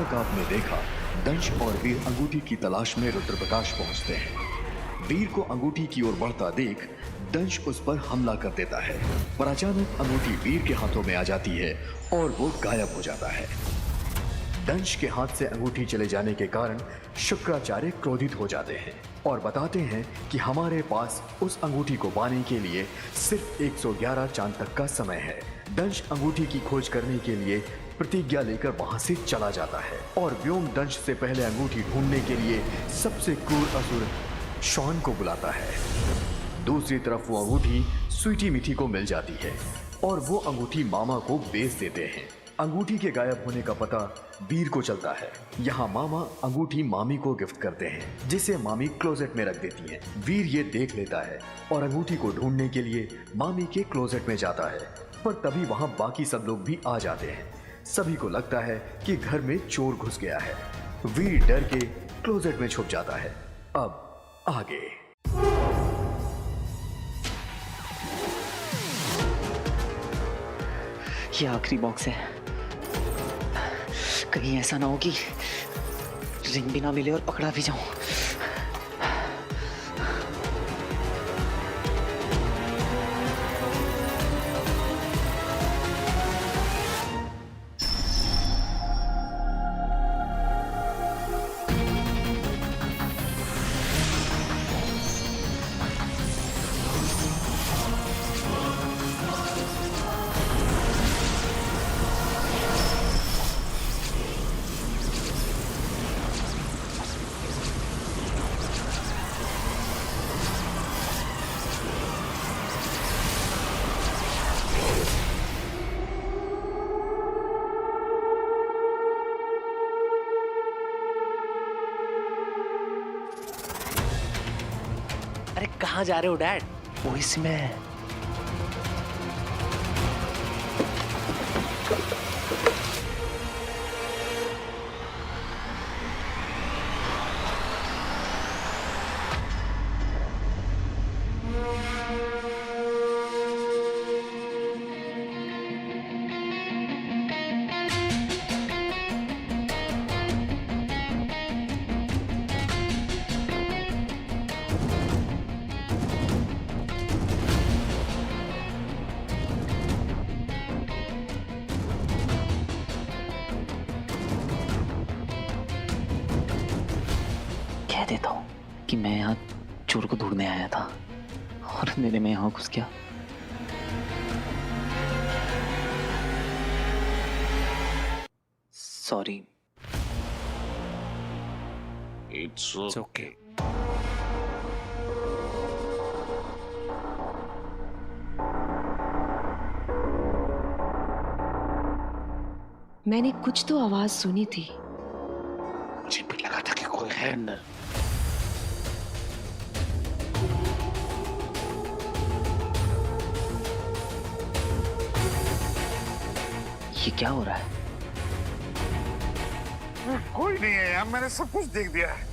तक आपने देखा, दंश और वीर अंगूठी की तलाश में रुद्रप्रकाश पहुंचते हैं। वीर को अंगूठी की ओर बढ़ता देख दंश उस पर हमला कर देता है, पर अचानक अंगूठी वीर के हाथों में आ जाती है और वो गायब हो जाता है। दंश के हाथ से अंगूठी चले जाने के कारण शुक्राचार्य क्रोधित हो जाते हैं और बताते हैं कि हमारे पास उस अंगूठी को पाने के लिए सिर्फ 111 चांद तक का समय है। दंश अंगूठी की खोज करने के लिए प्रतिज्ञा लेकर वहां से चला जाता है और व्योम दंश से पहले अंगूठी ढूंढने के लिए सबसे क्रूर असुर शॉन को बुलाता है। दूसरी तरफ वो अंगूठी स्वीटी मिठी को मिल जाती है और वो अंगूठी मामा को बेच देते हैं। अंगूठी के गायब होने का पता वीर को चलता है। यहाँ मामा अंगूठी मामी को गिफ्ट करते हैं, जिसे मामी क्लोजेट में रख देती है। वीर ये देख लेता है और अंगूठी को ढूंढने के लिए मामी के क्लोजेट में जाता है, पर तभी वहाँ बाकी सब लोग भी आ जाते हैं। सभी को लगता है कि घर में चोर घुस गया है। वीर डर के क्लोजेट में छुप जाता है। अब आगे। ये आखिरी बॉक्स है, कहीं ऐसा ना हो कि रिंग भी ना मिले और पकड़ा भी जाऊं। अरे कहाँ जा रहे हो डैड? वो इसमें कह देता हूँ कि मैं यहाँ चोर को ढूंढने आया था और मेरे में यहाँ घुस गया। सॉरी। It's okay. मैंने कुछ तो आवाज सुनी थी। मुझे भी लगा था कि कोई है अंदर। ये क्या हो रहा है? कोई नहीं है यार, मैंने सब कुछ देख दिया है।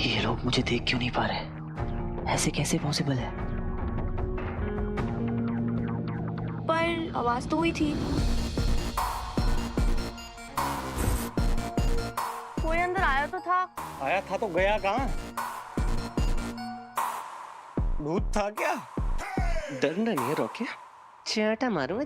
ये लोग मुझे देख क्यों नहीं पा रहे? ऐसे कैसे पॉसिबल है? पर आवाज तो हुई थी। कोई अंदर आया तो था। आया था तो गया कहाँ? भूत था क्या? डरना नहीं है रॉकी, चाटा मारूं।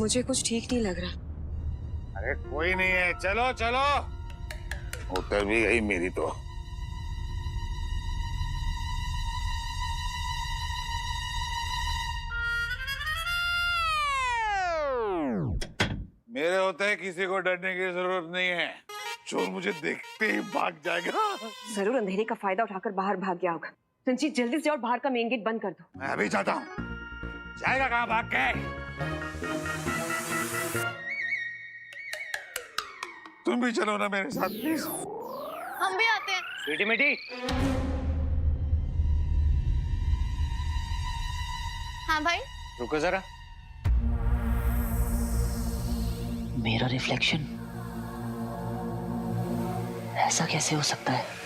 मुझे कुछ ठीक नहीं लग रहा। अरे कोई नहीं है, चलो चलो। उतर भी गई मेरी तो। मेरे होते किसी को डरने की जरूरत नहीं है। चोर मुझे देखते ही भाग जाएगा। जरूर अंधेरे का फायदा उठाकर बाहर भाग गया होगा। रंजीत जल्दी से और बाहर का मेन गेट बंद कर दो। मैं अभी जाता हूँ। जाएगा कहाँ भाग के? तुम भी चलो ना मेरे साथ प्लीज। हम भी आते हैं। बेटी बेटी हाँ भाई। रुको जरा। मेरा रिफ्लेक्शन ऐसा कैसे हो सकता है?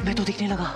मैं तो दिखने लगा।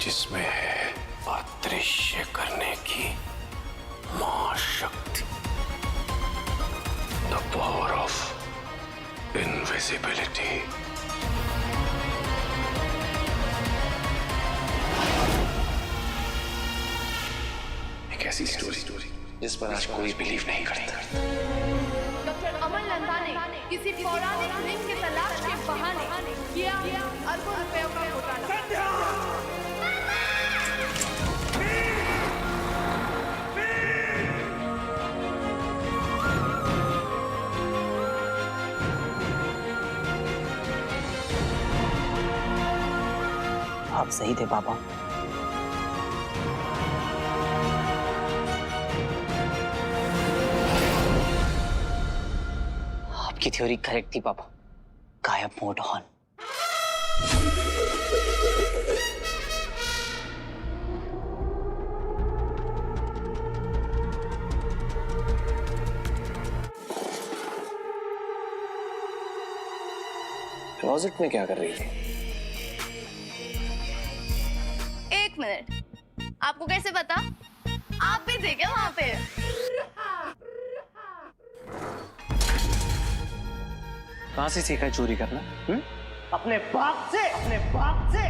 जिसमें है अदृश्य करने की महाशक्ति, द पावर ऑफ इनविजिबिलिटी। एक ऐसी स्टोरी जिस पर आज कोई बिलीव नहीं करता। डॉक्टर अमन नंदा ने किसी पौराणिक लिंग की तलाश के बहाने किया अरबों रुपयों का घोटाला। आप सही थे पापा। आपकी थ्योरी करेक्ट थी पापा। गायब मोड ऑन। क्लोजेट में क्या कर रही थी? एक मिनट, आपको कैसे पता? आप भी थे क्या वहाँ पे? कहाँ से सीखा है चोरी करना? अपने बाप से, अपने बाप से।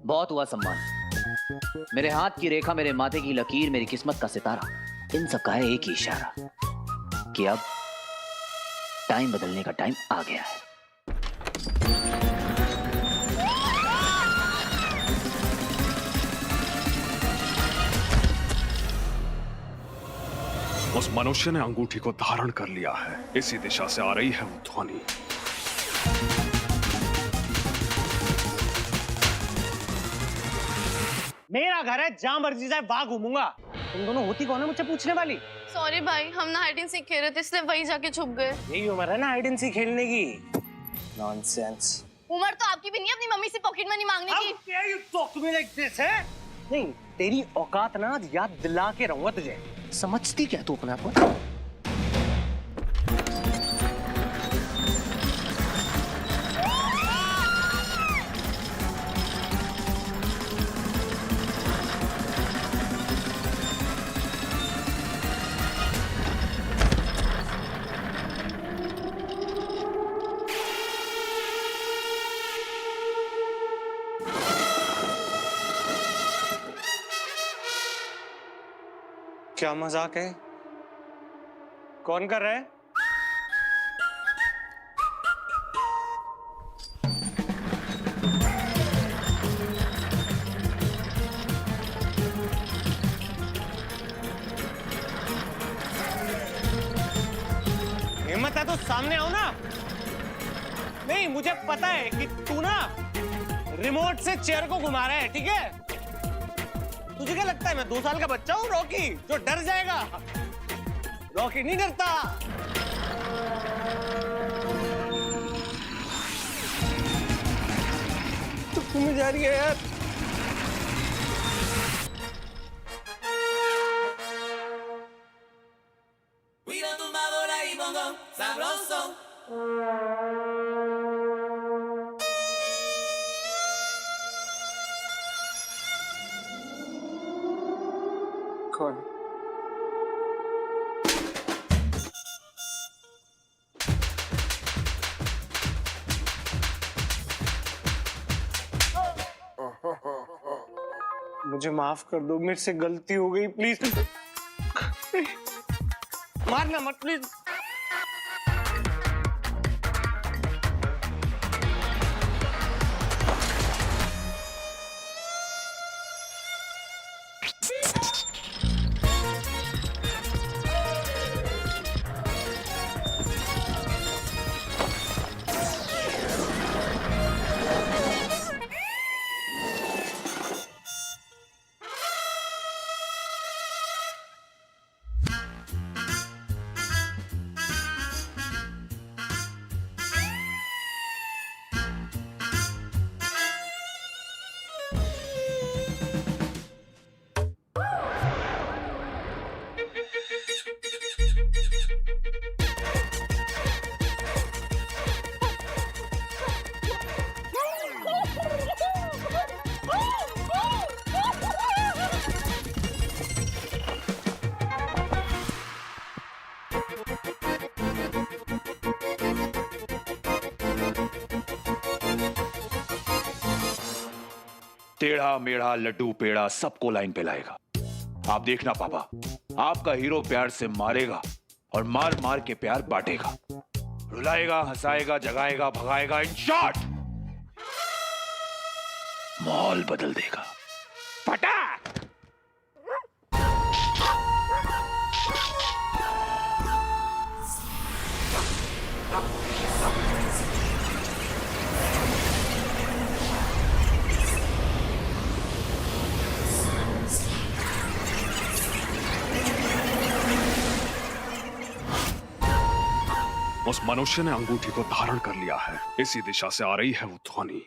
बहुत हुआ सम्मान। मेरे हाथ की रेखा, मेरे माथे की लकीर, मेरी किस्मत का सितारा, इन सब का है एक ही इशारा कि अब टाइम बदलने का टाइम आ गया है। उस मनुष्य ने अंगूठी को धारण कर लिया है। इसी दिशा से आ रही है वो ध्वनि। मेरा घर है, जहां मर्जी जाए वहां घूमूंगा। तुम दोनों होती कौन है मुझसे पूछने वाली? सॉरी भाई, हम ना हाइड एंड सीक खेल रहे थे इसलिए वहीं जाके छुप गए। यही उम्र है ना हाइड एंड सीक खेलने की। नॉनसेंस। उम्र तो आपकी भी नहीं है अपनी मम्मी से पॉकेट मनी मांगने की। How dare you talk to me like this, है? नहीं, तेरी औकात ना याद दिला के रहूंगा तुझे। समझती क्या तू अपने आप को? क्या मजाक है? कौन कर रहा है? हिम्मत है तो सामने आओ ना। नहीं, मुझे पता है कि तू ना रिमोट से चेयर को घुमा रहा है, ठीक है? तुझे क्या लगता है मैं 2 साल का बच्चा हूँ रॉकी जो डर जाएगा? रॉकी नहीं डरता। तो तुम्हें जा रही है यार। कौन? मुझे माफ कर दो, मेरे से गलती हो गई, प्लीज। मारना मत प्लीज। टेढ़ा मेढ़ा लड्डू पेड़ा सबको लाइन पे लाएगा। आप देखना पापा, आपका हीरो प्यार से मारेगा और मार मार के प्यार बांटेगा, रुलाएगा, हंसाएगा, जगाएगा, भगाएगा, इन शॉर्ट माहौल बदल देगा। फटाक। उस मनुष्य ने अंगूठी को धारण कर लिया है। इसी दिशा से आ रही है वो ध्वनि।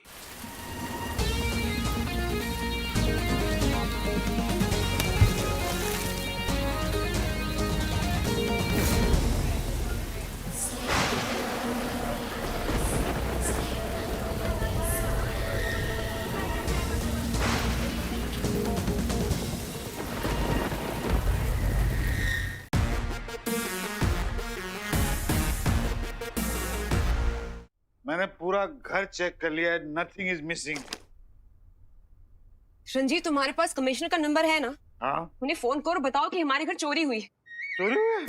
मैंने पूरा घर चेक कर लिया है, नथिंग इज मिसिंग। रंजीत, तुम्हारे पास कमिश्नर का नंबर है ना? हाँ। उन्हें फोन करो, बताओ कि हमारे घर चोरी हुई है। चोरी हुई है?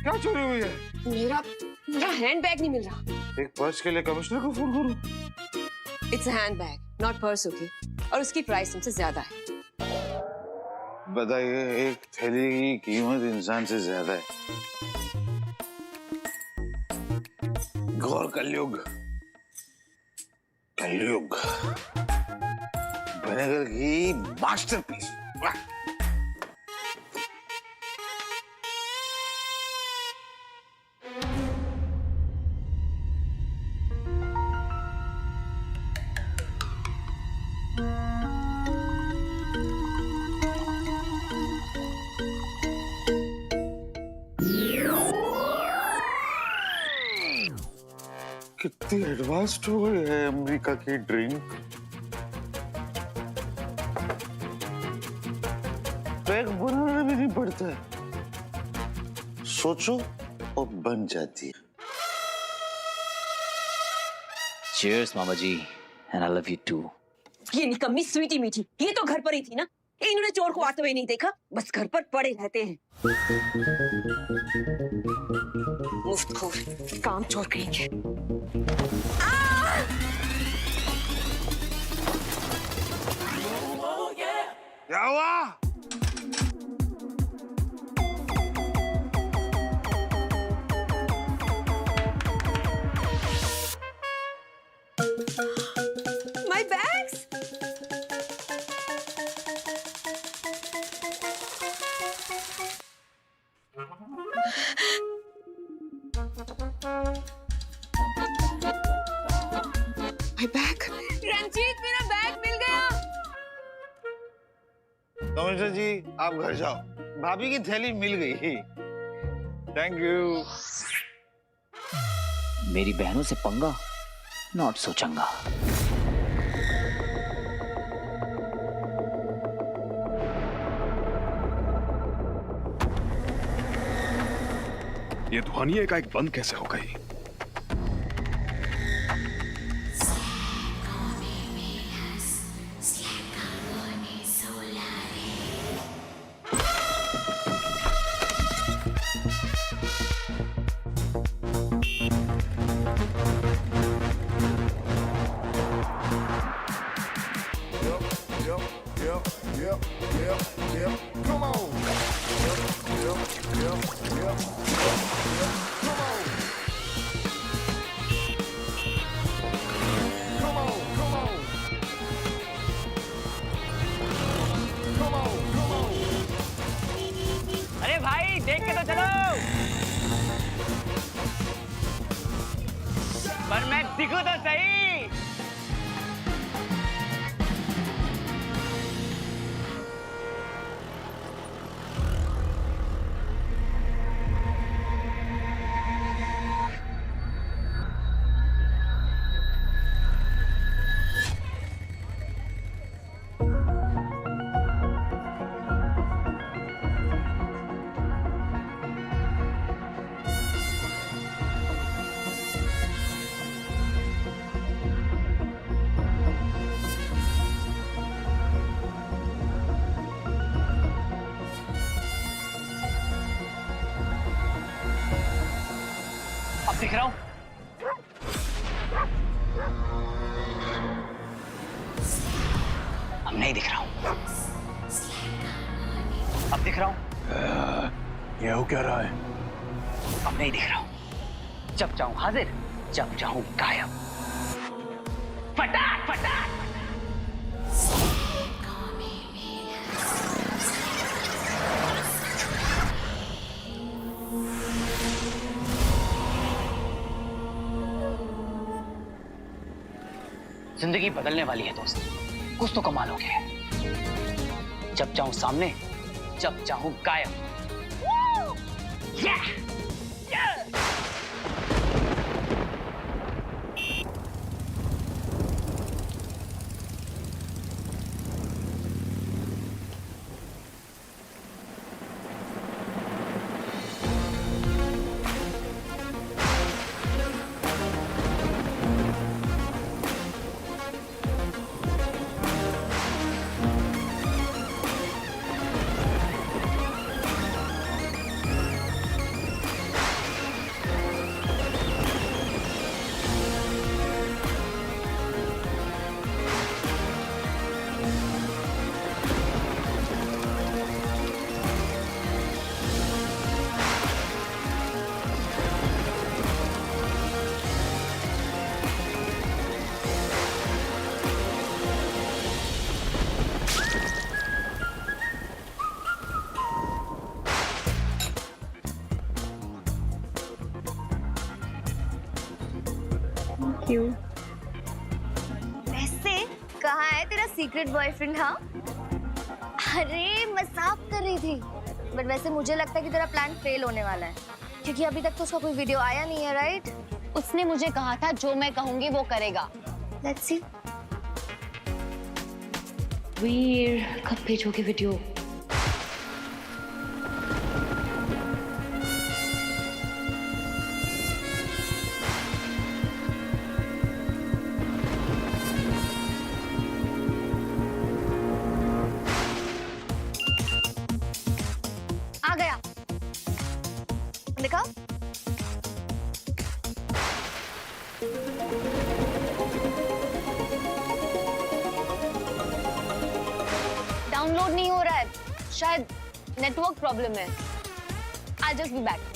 क्या चोरी हुई है? मेरा हैंडबैग नहीं मिल रहा। एक पर्स के लिए कमिश्नर को फोन करूं? It's a handbag, not purse, okay? और उसकी प्राइस तुमसे ज्यादा है। बताइए, एक थैली की कीमत इंसान से ज्यादा है। घोर कलयुग, कलयुग। विनेगर की मास्टरपीस। कितनी एडवांस्ड हो गई है अमेरिका की ड्रिंक। पैक बनाना भी नहीं पड़ता है, सोचो और बन जाती है। Cheers, mama ji, and I love you too. ये निकम्मी स्वीटी मीठी, ये तो घर पर ही थी ना? इन्होंने चोर को आते हुए नहीं देखा, बस घर पर पड़े रहते हैं। मुफ्तखोर, काम चोर कहेंगे। क्या हुआ? My bags! My bag! Ranjit, मेरा बैग मिल गया। कमिश्नर जी, आप घर जाओ, भाभी की थैली मिल गई। Thank you. मेरी बहनों से पंगा नॉट सो चंगा। ये ध्वनि एकाएक बंद कैसे हो गई? अरे भाई देख के तो चलो। पर मैं दिखूं तो सही। अब दिख रहा हूं? अब नहीं दिख रहा हूं। अब दिख रहा हूं? ये हो क्या रहा है? अब नहीं दिख रहा हूं। जब चाहूं हाजिर, जब चाहूं गायब। फटाक फटाक। जिंदगी बदलने वाली है दोस्त, कुछ तो कमाल हो गया है। जब चाहूं सामने, जब चाहूं गायब। Yeah! Yeah! क्यों? वैसे कहाँ है तेरा सीक्रेट बॉयफ्रेंड? हाँ, अरे मजाक कर रही थी। बट वैसे मुझे लगता है कि तेरा प्लान फेल होने वाला है, क्योंकि अभी तक तो उसका कोई वीडियो आया नहीं है, राइट? उसने मुझे कहा था जो मैं कहूंगी वो करेगा। Let's see. वीर, कब भेजोगे वीडियो? शायद नेटवर्क प्रॉब्लम है। I just be back.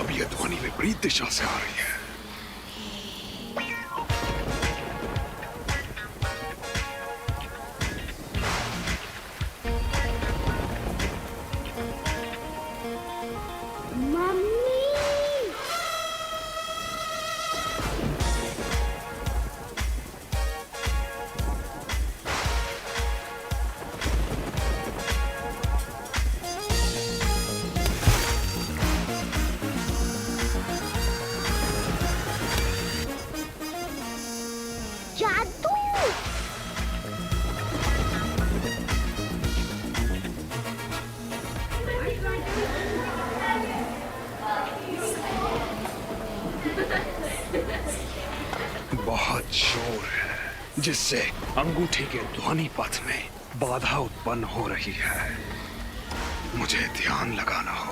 अब ये ध्वनि विपरीत दिशा से आ रही है। बहुत जोर है जिससे अंगूठी के ध्वनि पथ में बाधा उत्पन्न हो रही है। मुझे ध्यान लगाना होगा।